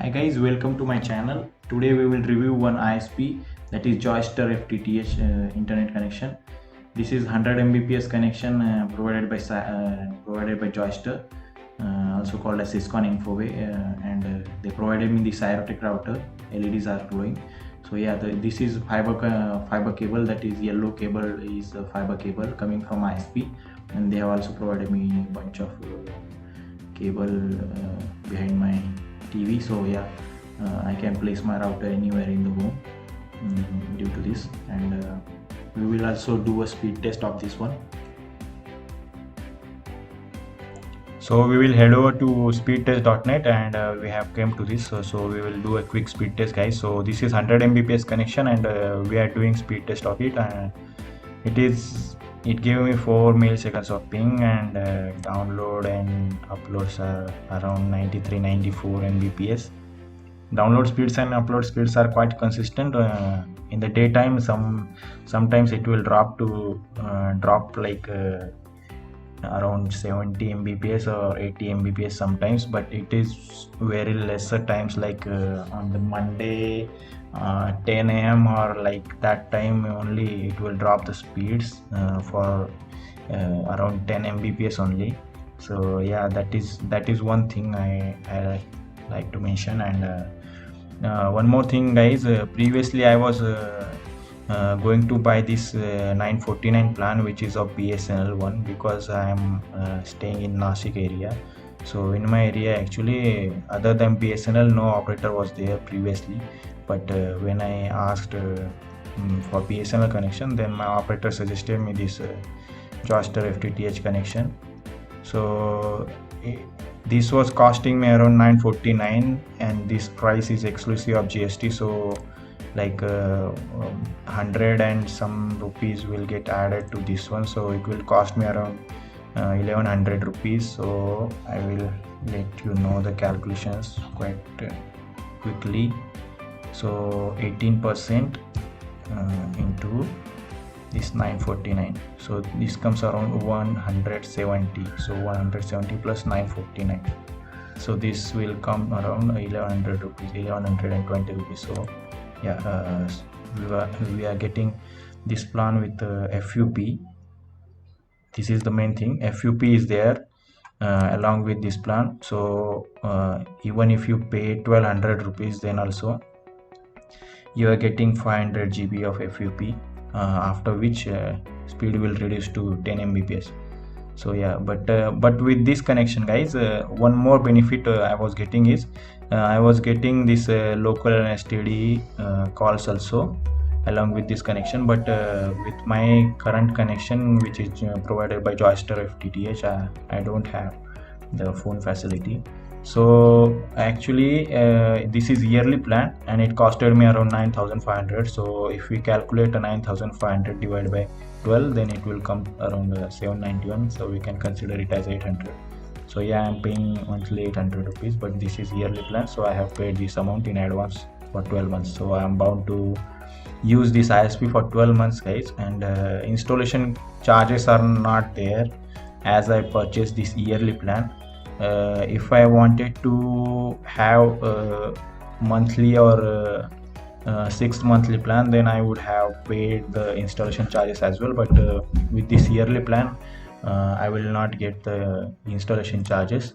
Hi guys, welcome to my channel. Today we will review one ISP, that is Joyster FTTH internet connection. This is 100 Mbps connection provided by Joyster, also called as Syscon Infoway, and they provided me the Cyrotech router. LEDs are glowing. So yeah, this is fiber cable, that is yellow cable is fiber cable coming from ISP, and they have also provided me a bunch of cable behind my TV. So yeah, I can place my router anywhere in the home due to this, and we will also do a speed test of this one. So we will head over to speedtest.net, and we have come to this. So we will do a quick speed test, guys. So this is 100 Mbps connection, and we are doing speed test of it, and it gave me 4 milliseconds of ping, and download and uploads are around 93-94 Mbps. Download speeds and upload speeds are quite consistent. In the daytime, sometimes it will drop like around 70 Mbps or 80 Mbps sometimes, but it is very lesser times, like on the Monday 10 a.m. or like that time only it will drop the speeds for around 10 Mbps only. So yeah, that is one thing I like to mention. And one more thing, guys, previously I was going to buy this 949 plan, which is of BSNL one, because I am staying in Nashik area. So in my area, actually, other than BSNL, no operator was there previously. But when I asked for BSNL connection, then my operator suggested me this Joyster FTTH connection. So this was costing me around 949, and this price is exclusive of GST. So like 100 and some rupees will get added to this one, so it will cost me around 1100 rupees. So I will let you know the calculations quite quickly. So 18% into this 949, so this comes around 170. So 170 plus 949, so this will come around 1100 rupees, 1120 rupees. So yeah, we are getting this plan with FUP. This is the main thing. FUP is there along with this plan. So even if you pay 1200 rupees, then also you are getting 500 GB of FUP, after which speed will reduce to 10 Mbps. So yeah, but with this connection, guys, one more benefit I was getting is I was getting this local and STD calls also along with this connection. But with my current connection, which is provided by Joyster FTTH, I don't have the phone facility. So actually this is yearly plan, and it costed me around 9500. So if we calculate a 9500 divided by 12, then it will come around 791. So we can consider it as 800. So yeah, I'm paying monthly 800 rupees, but this is yearly plan, so I have paid this amount in advance for 12 months. So I am bound to use this ISP for 12 months, guys. And installation charges are not there, as I purchased this yearly plan. If I wanted to have monthly or 6 monthly plan, then I would have paid the installation charges as well. But with this yearly plan, I will not get the installation charges.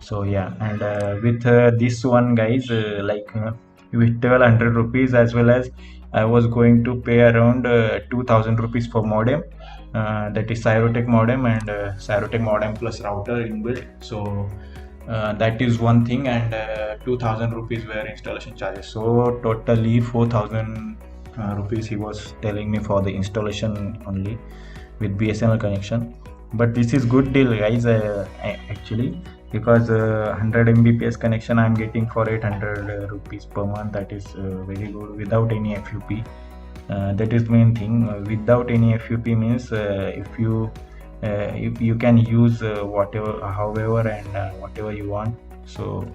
So yeah, and with this one, guys, like with 1200 rupees, as well as I was going to pay around 2000 rupees for modem, that is Cyrotech modem, and Cyrotech modem plus router inbuilt. So that is one thing, and 2000 rupees were installation charges. So totally 4000 rupees he was telling me for the installation only with BSNL connection. But this is good deal, guys, actually, because 100 Mbps connection I'm getting for 800 rupees per month. That is very good without any FUP. That is main thing. Without any FUP means if you can use whatever, however, and whatever you want. So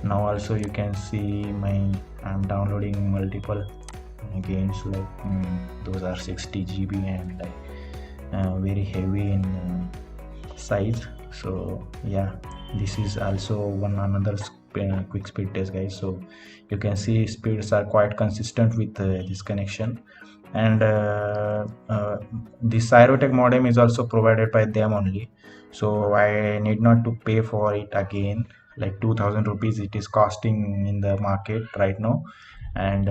now also you can see I'm downloading multiple games, like those are 60 GB and like very heavy in size. So yeah, this is also one another quick speed test, guys. So you can see speeds are quite consistent with this connection. And the Cyrotech modem is also provided by them only, so I need not to pay for it again. Like 2000 rupees it is costing in the market right now, and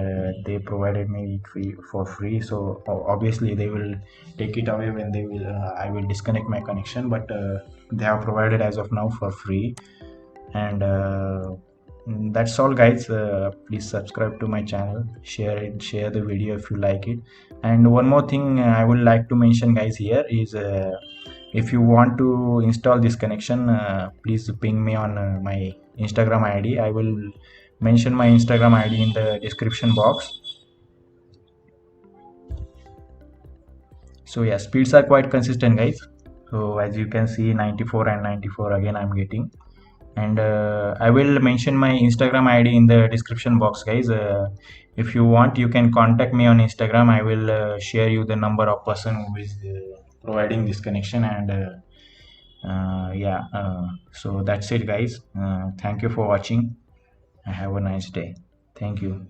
they provided me it for free. So obviously they will take it away when they will I will disconnect my connection, but they have provided as of now for free. And that's all, guys. Please subscribe to my channel, share the video if you like it. And one more thing I would like to mention, guys, here is if you want to install this connection, please ping me on my Instagram ID. I will mention my Instagram ID in the description box. So yeah, speeds are quite consistent, guys. So as you can see, 94 and 94 again I'm getting. And I will mention my Instagram ID in the description box, guys. If you want, you can contact me on Instagram. I will share you the number of person who is providing this connection. And yeah, so that's it, guys. Thank you for watching. Have a nice day. Thank you.